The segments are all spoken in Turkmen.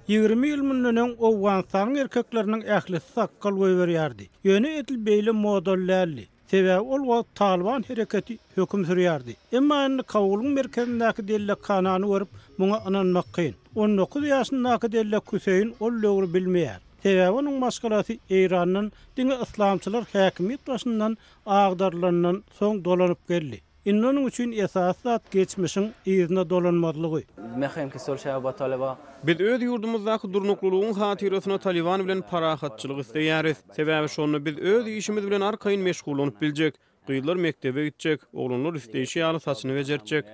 20 ýyl mundan Owganystanyň erkekleriniň ählisi sakkal goýberýärdi. Ýöne edil beýle modellärli. Sebäbi ol wagt Talyban hereketi höküm sürýärdi. Emma indi Kabul'un merkezindäki dellek kanany görüp muňa inanmak kyn. 19 ýaşyndaky dellek Hüseyin ol löwri bilmeýär. Sebäbi onuň maşgalasy Eýranyň diňe islamçylar häkimiýet başyndan agdarylandan soň dolanyp geldi. Onun üçün esas zat geçmişin izine dolanmadlygy. Biz öz ýurdumyzdaky durnuklulygyň hatyrasyna Talyban bilen parahatçylyk isleýäris. Sebäbi şonu biz öz işimiz bilen arkaýyn meşgul bolup biljek. Gyýlar mektebe gitjek, oglanlar isleýişi ýaly saçyny bejerjek.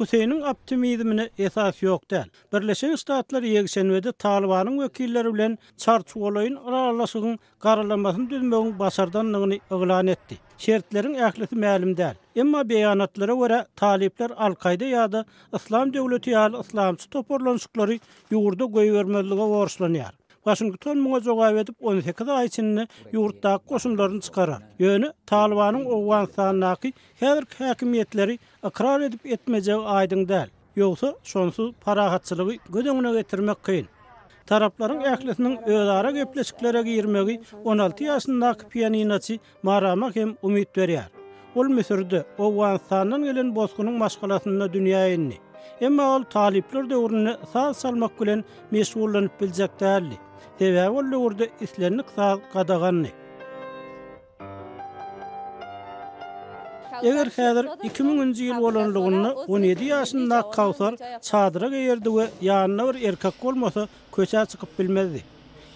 Hüseyniň optimizmine esas ýok däl. Birleşen Ştatlar ýegşenwede Talybanyň wekilleri bilen çarçugalaýyn aralaşygyň garalamasyny düzmegiň başardanlygyny eglan etdi. Şertleriň ählisi ma'lum däl. Emma beýanatlara görä Talyplar Al-Qaida ýa-da İslam döwleti ýaly islamçy toparlanşyklary ýurda goýbermezlige borçlanýar. Washington muňa jogap edip 18 ay içinde ýurtdaky goşunlaryny çykarar. Ýöne Talybanyň Owganystanyňky häzirki häkimiýetleri ikrar edip etmejegi aýdyň däl. Ýogsa şonsuz parahatçylygy gödüňine getirmek kyn. Taraplaryň ählisiniň özara gepleşiklere girmegi 16 ýaşyndaky pianinoçy maramak hem umyt berýär. Ol Misirde Owganystanyň gelen bozgunyň maşgalasyna dünýä indi. Emma ol Talyplar döwrüne saz salmak bilen meşgullanyp biljek däl. Sebäbi ol döwürde islenlik saz gadagany. Eger häzir 2000-nji ýyl bolanlygyny 17 ýaşyndaky Kawsar çadyra geýerdi we ýanyna bir erkek bolmasa köçä çykyp bilmezdi.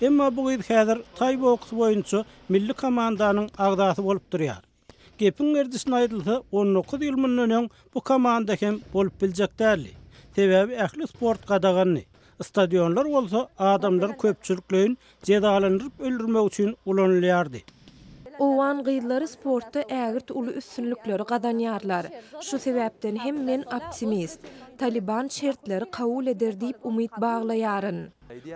Emma bu gyz häzir taýboks boýunça milli komandanyň agdasy bolup durýar. Gepin erdisine aýdylsa 19 ýyl mundan bu komanda hem bolup biljek däl. Sebäbi ähli sport gadagany. Stadionlar bolsa adamlar köpçülikleýin jedalandyryp öldürmek üçin ulanylýardy. Owan gyýlary sportda ägirt uly üstünlikleri gadanýarlar. Şu sebäpden hem men optimist. Talyban şertleri kabul eder diýip umyt baglaýaryn.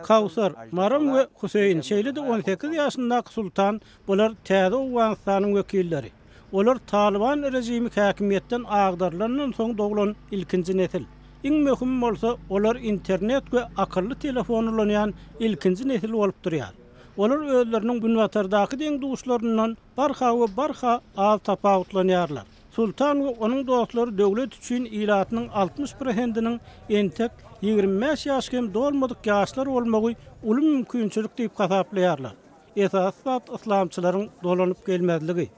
Kawsar, Maram we Hüseyin şeýlede 18 ýaşyndaky sultan bolar täze Owganystanyň wekilleri. Olar Talyban rejimi häkimiýetden agdarylandan soň doglan ilkinji nesil. Iň möhüm bolsa olar internet we akylly telefon ulanýan ilkinji nesil bolup durýar. Olar özleriniň Günbatardaky deň-duşlaryndan barha az tapawutlanýarlar. Sultan we onuň dostlary döwlet üçin ilatynyň 60%-iniň entek 25 ýaşga hem dolmadyk ýaşlar bolmagy uly mümkinçilik diýip hasaplaýarlar. Esas zat islamçylaryň dolanyp gelmezligi.